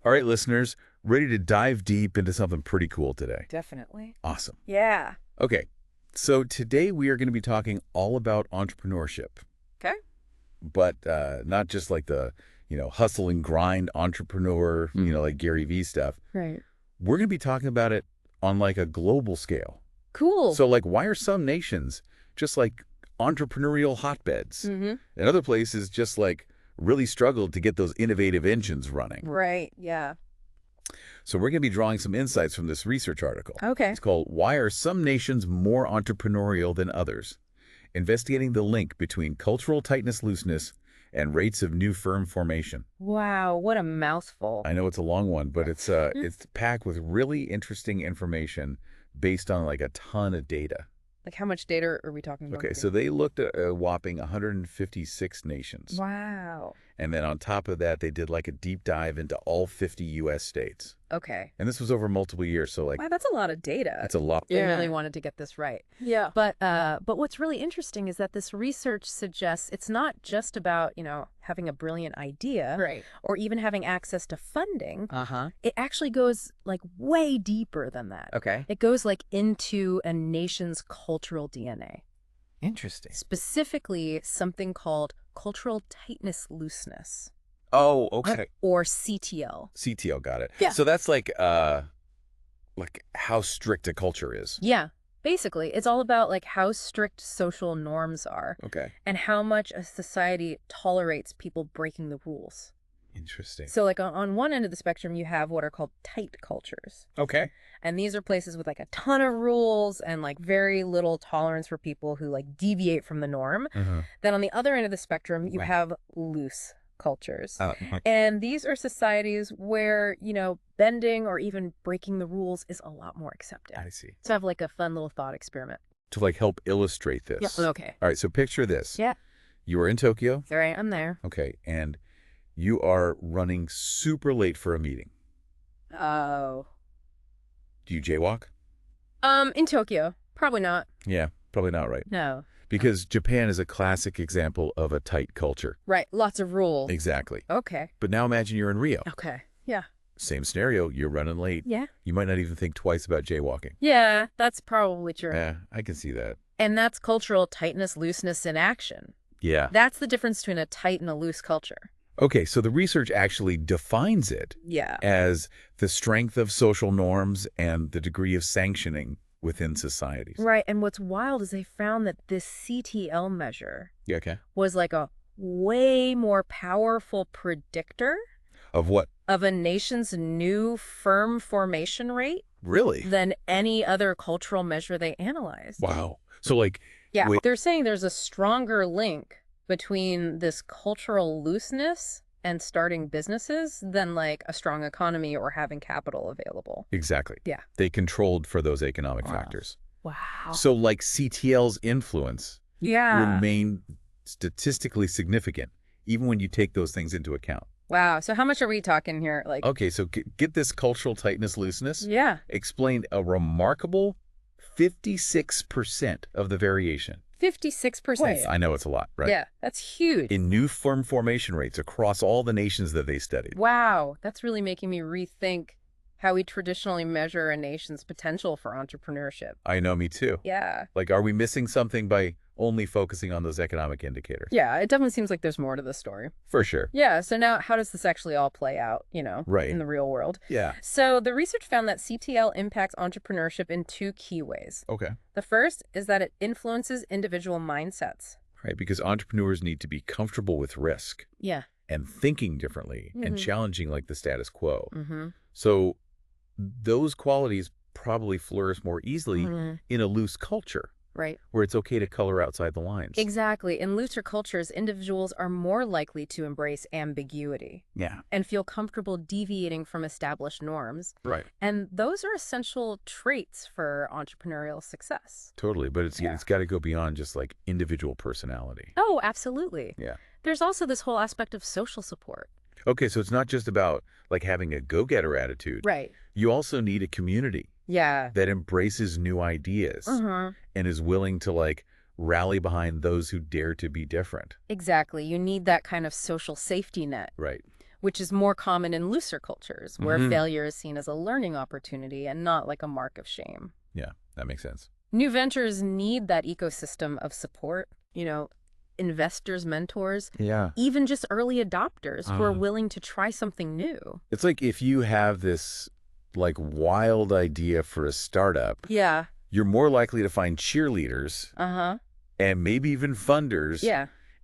All right, listeners, ready to dive deep into something pretty cool today. Definitely. Awesome. Yeah. Okay, so today we are going to be talking all about entrepreneurship, Okay. but not just like the, hustle and grind entrepreneur, like Gary Vee stuff. Right. We're going to be talking about it on like a global scale. Cool. So like, why are some nations just like entrepreneurial hotbeds and other places just like really struggled to get those innovative engines running? Right. Yeah. So we're going to be drawing some insights from this research article. Okay. It's called Why Are Some Nations More Entrepreneurial Than Others? Investigating the link between cultural tightness, looseness, and rates of new firm formation. Wow. What a mouthful. I know it's a long one, but it's packed with really interesting information based on like a ton of data. Like, how much data are we talking about? Okay, here? so they looked at a whopping 156 nations. Wow. And then on top of that, they did like a deep dive into all 50 U.S. states. Okay. And this was over multiple years, so like Wow, that's a lot of data. that's a lot. They really wanted to get this right. Yeah. But what's really interesting is that this research suggests it's not just about, having a brilliant idea Right. or even having access to funding. Uh-huh. It actually goes like way deeper than that. Okay. It goes like into a nation's cultural DNA. Interesting. Specifically something called cultural tightness looseness, Oh, okay. or CTL. CTO, got it. Yeah. So that's like how strict a culture is. Yeah, basically, it's all about like how strict social norms are Okay. and how much a society tolerates people breaking the rules. Interesting. So like on one end of the spectrum, you have what are called tight cultures. Okay. And these are places with like a ton of rules and like very little tolerance for people who like deviate from the norm. Then on the other end of the spectrum, you Right. have loose cultures. Oh, And these are societies where, bending or even breaking the rules is a lot more accepted. I see. So I have like a fun little thought experiment. To like help illustrate this. Okay. All right, so picture this. Yeah. You are in Tokyo. All right, I'm there. Okay, and you are running super late for a meeting. Oh. Do you jaywalk? In Tokyo. Probably not. Yeah, probably not, right? No. Because Japan is a classic example of a tight culture. Right. Lots of rules. Exactly. Okay. But now imagine you're in Rio. Okay. Yeah. Same scenario, you're running late. Yeah. You might not even think twice about jaywalking. Yeah, that's probably true. Yeah, I can see that. And that's cultural tightness, looseness in action. Yeah. That's the difference between a tight and a loose culture. Okay, so the research actually defines it Yeah. as the strength of social norms and the degree of sanctioning within societies. Right. And what's wild is they found that this CTL measure Yeah, okay. was like a way more powerful predictor Of what? of a nation's new firm formation rate Really? than any other cultural measure they analyzed. Wow. So like, Yeah. wait, They're saying there's a stronger link between this cultural looseness and starting businesses than like a strong economy or having capital available. exactly. Yeah. They controlled for those economic Wow. factors. Wow. So like CTL's influence Yeah. remain statistically significant, even when you take those things into account. Wow. So how much are we talking here? Like, Okay, so get this cultural tightness, looseness yeah. explained a remarkable 56% of the variation. 56%. I know it's a lot, right? Yeah. That's huge. In new firm formation rates across all the nations that they studied. Wow. That's really making me rethink how we traditionally measure a nation's potential for entrepreneurship. I know, me too. Yeah. Like, are we missing something by only focusing on those economic indicators? Yeah. It definitely seems like there's more to the story. For sure. Yeah. So now how does this actually all play out, Right. in the real world? Yeah. So the research found that CTL impacts entrepreneurship in two key ways. Okay. The first is that it influences individual mindsets. Right, because entrepreneurs need to be comfortable with risk Yeah. and thinking differently and challenging like the status quo. Mm-hmm. So those qualities probably flourish more easily Mm-hmm. in a loose culture Right. where it's okay to color outside the lines. Exactly. In looser cultures, individuals are more likely to embrace ambiguity Yeah. and feel comfortable deviating from established norms. Right. And those are essential traits for entrepreneurial success. Totally. But it's got to go beyond just like individual personality. Oh, absolutely. Yeah. There's also this whole aspect of social support. Okay, so it's not just about like having a go-getter attitude. Right. You also need a community Yeah. that embraces new ideas Uh-huh. and is willing to like rally behind those who dare to be different. Exactly. You need that kind of social safety net. Right. which is more common in looser cultures, where failure is seen as a learning opportunity and not like a mark of shame. Yeah, that makes sense. New ventures need that ecosystem of support, investors, mentors, even just early adopters who are willing to try something new. It's like if you have this like wild idea for a startup, Yeah. you're more likely to find cheerleaders and maybe even funders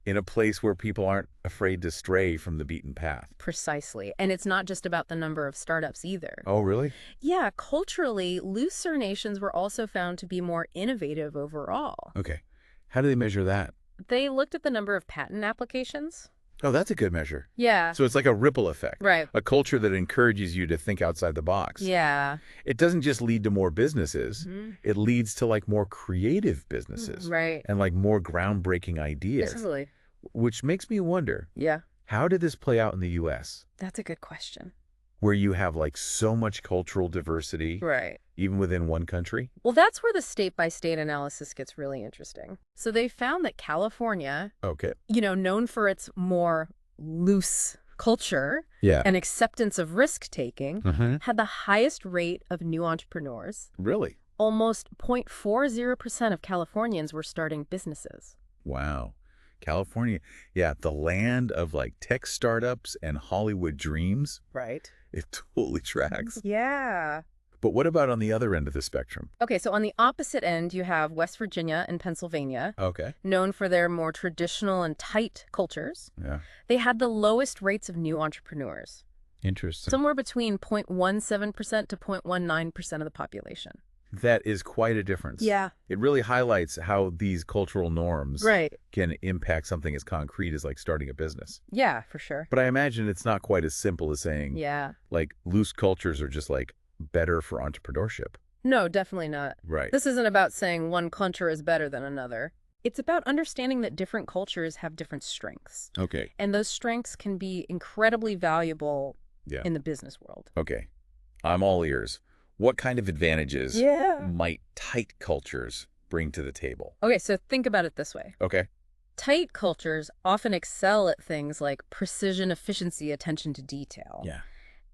in a place where people aren't afraid to stray from the beaten path. Precisely. And it's not just about the number of startups either. Oh, really? Yeah, culturally, looser nations were also found to be more innovative overall. Okay. How do they measure that? They looked at the number of patent applications. Oh, that's a good measure. Yeah. So it's like a ripple effect. Right. A culture that encourages you to think outside the box. Yeah. It doesn't just lead to more businesses. It leads to like more creative businesses. Right. And like more groundbreaking ideas. Totally. Which makes me wonder, Yeah. how did this play out in the U.S.? That's a good question. Where you have like so much cultural diversity, Right. even within one country? Well, that's where the state-by-state analysis gets really interesting. So they found that California, Okay. known for its more loose culture Yeah. and acceptance of risk-taking, had the highest rate of new entrepreneurs. Really? Almost 0.40% of Californians were starting businesses. Wow. California, yeah, the land of like tech startups and Hollywood dreams. Right. It totally tracks. Yeah. But what about on the other end of the spectrum? Okay, so on the opposite end, you have West Virginia and Pennsylvania, Okay. known for their more traditional and tight cultures. Yeah. They had the lowest rates of new entrepreneurs, Interesting. somewhere between 0.17% to 0.19% of the population. That is quite a difference. Yeah. It really highlights how these cultural norms Right. can impact something as concrete as like starting a business. Yeah, for sure. But I imagine it's not quite as simple as saying Yeah. like loose cultures are just like better for entrepreneurship. No, definitely not. Right. This isn't about saying one culture is better than another. It's about understanding that different cultures have different strengths. Okay. And those strengths can be incredibly valuable Yeah. in the business world. Okay. I'm all ears. What kind of advantages might tight cultures bring to the table? Okay, so think about it this way. Okay. Tight cultures often excel at things like precision, efficiency, attention to detail. Yeah.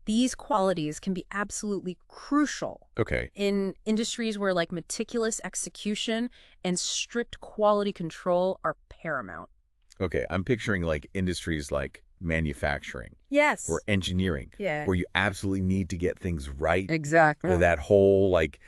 These qualities can be absolutely crucial Okay. in industries where like meticulous execution and strict quality control are paramount. Okay. I'm picturing like industries like manufacturing Yes. or engineering, Yeah. where you absolutely need to get things right. Exactly. Or that whole like,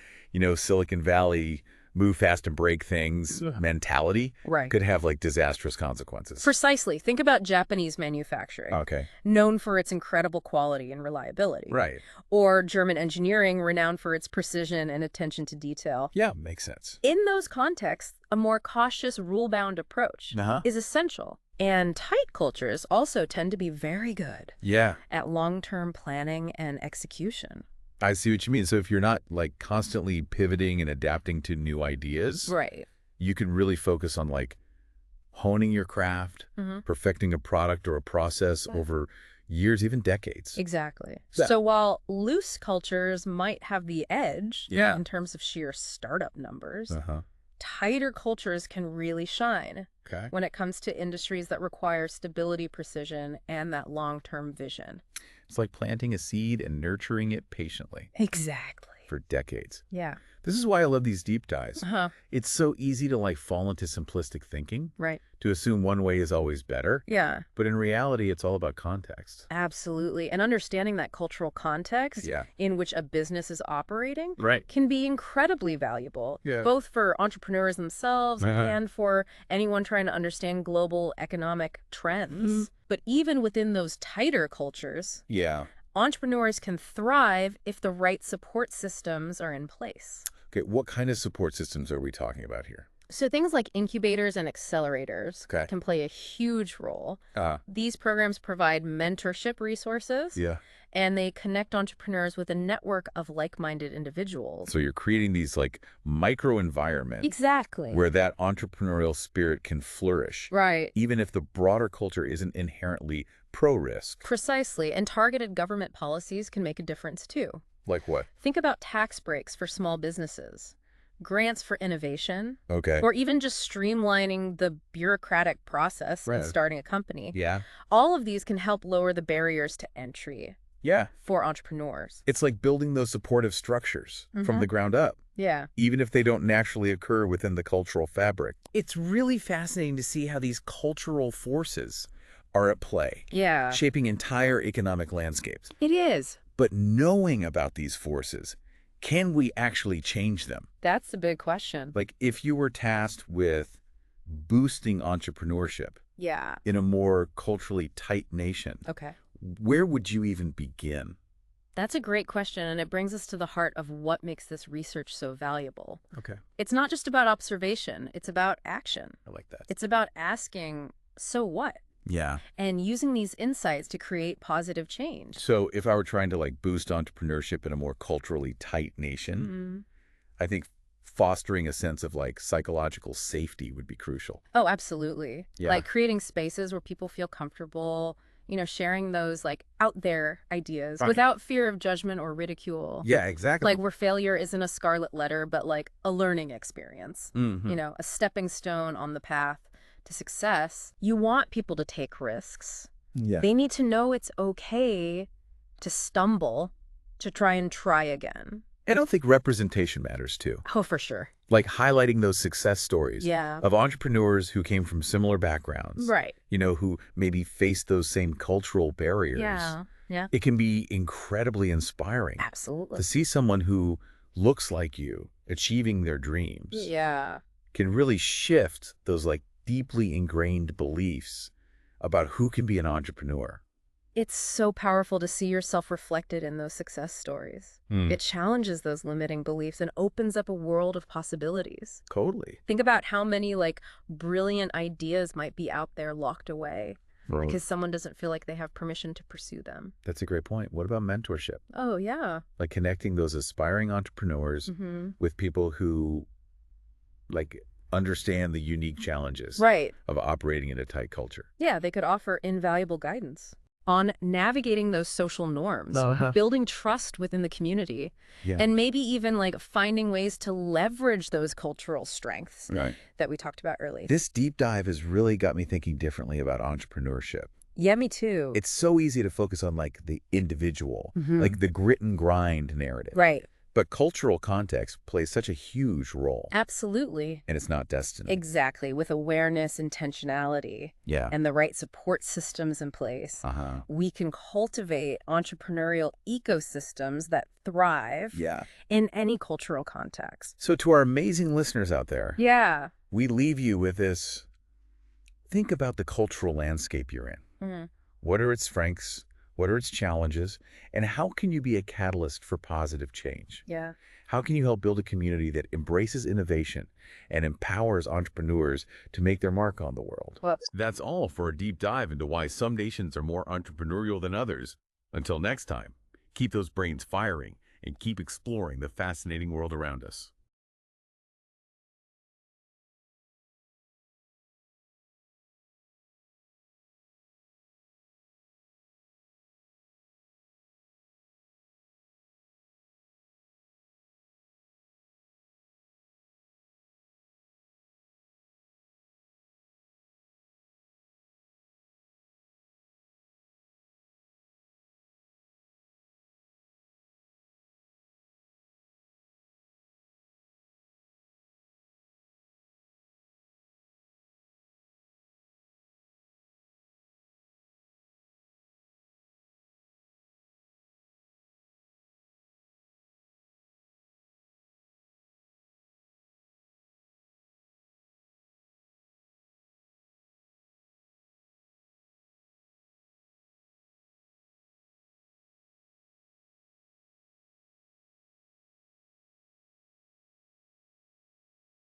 Silicon Valley move fast and break things mentality Right. could have like disastrous consequences. Precisely. Think about Japanese manufacturing, Okay. known for its incredible quality and reliability. Right. Or German engineering, renowned for its precision and attention to detail. Yeah, makes sense. In those contexts, a more cautious, rule-bound approach is essential. And tight cultures also tend to be very good Yeah. at long-term planning and execution. I see what you mean. So if you're not like constantly pivoting and adapting to new ideas, Right. you can really focus on like honing your craft, perfecting a product or a process over years, even decades. Exactly. That- So while loose cultures might have the edge Yeah. in terms of sheer startup numbers, Uh-huh. tighter cultures can really shine Okay. when it comes to industries that require stability, precision, and that long-term vision. It's like planting a seed and nurturing it patiently Exactly. for decades. Yeah. This is why I love these deep dives. Uh-huh. It's so easy to like fall into simplistic thinking, Right. to assume one way is always better. Yeah. But in reality, it's all about context. Absolutely. And understanding that cultural context Yeah. in which a business is operating Right. can be incredibly valuable, Yeah. both for entrepreneurs themselves Uh-huh. and for anyone trying to understand global economic trends. But even within those tighter cultures, Yeah. entrepreneurs can thrive if the right support systems are in place. Okay, what kind of support systems are we talking about here? So things like incubators and accelerators Okay. can play a huge role. Uh, These programs provide mentorship resources, yeah. and they connect entrepreneurs with a network of like-minded individuals. So you're creating these like micro environments Exactly. where that entrepreneurial spirit can flourish, Right. even if the broader culture isn't inherently pro-risk. Precisely. And targeted government policies can make a difference too. Like what? Think about tax breaks for small businesses. grants for innovation, Okay. or even just streamlining the bureaucratic process Right. of starting a company. Yeah. All of these can help lower the barriers to entry Yeah. for entrepreneurs. It's like building those supportive structures from Mhm. the ground up, Yeah. even if they don't naturally occur within the cultural fabric. It's really fascinating to see how these cultural forces are at play, Yeah. shaping entire economic landscapes. It is. But knowing about these forces, can we actually change them? That's the big question. Like, if you were tasked with boosting entrepreneurship Yeah. in a more culturally tight nation, Okay. where would you even begin? That's a great question, and it brings us to the heart of what makes this research so valuable. Okay. It's not just about observation, it's about action. I like that. It's about asking, so what? Yeah. And using these insights to create positive change. So if I were trying to like boost entrepreneurship in a more culturally tight nation, I think fostering a sense of like psychological safety would be crucial. Oh, absolutely. Yeah. Like creating spaces where people feel comfortable, sharing those like out there ideas Right. without fear of judgment or ridicule. Yeah, exactly. Like where failure isn't a scarlet letter, but like a learning experience, Mhm. a stepping stone on the path to success. You want people to take risks. Yeah. They need to know it's okay to stumble, to try again. I don't think representation matters too. Oh, for sure. Like highlighting those success stories Yeah. of entrepreneurs who came from similar backgrounds, Right. who maybe faced those same cultural barriers. Yeah. Yeah. It can be incredibly inspiring Absolutely. to see someone who looks like you achieving their dreams. Yeah. Can really shift those like deeply ingrained beliefs about who can be an entrepreneur. It's so powerful to see yourself reflected in those success stories. It challenges those limiting beliefs and opens up a world of possibilities. Totally. Think about how many like brilliant ideas might be out there locked away Right. because someone doesn't feel like they have permission to pursue them. That's a great point. What about mentorship? Oh, yeah. Like connecting those aspiring entrepreneurs with people who like understand the unique challenges Right. of operating in a tight culture. Yeah, they could offer invaluable guidance on navigating those social norms, building trust within the community, Yeah. and maybe even like finding ways to leverage those cultural strengths Right. that we talked about earlier. This deep dive has really got me thinking differently about entrepreneurship. Yeah, me too. It's so easy to focus on like the individual, like the grit and grind narrative. Right. But cultural context plays such a huge role. Absolutely. And it's not destiny. Exactly. With awareness, intentionality, Yeah. and the right support systems in place, we can cultivate entrepreneurial ecosystems that thrive Yeah. in any cultural context. So to our amazing listeners out there, Yeah. we leave you with this. Think about the cultural landscape you're in. What are its strengths? What are its challenges? And how can you be a catalyst for positive change? Yeah. How can you help build a community that embraces innovation and empowers entrepreneurs to make their mark on the world? Well, That's all for a deep dive into why some nations are more entrepreneurial than others. Until next time, keep those brains firing and keep exploring the fascinating world around us.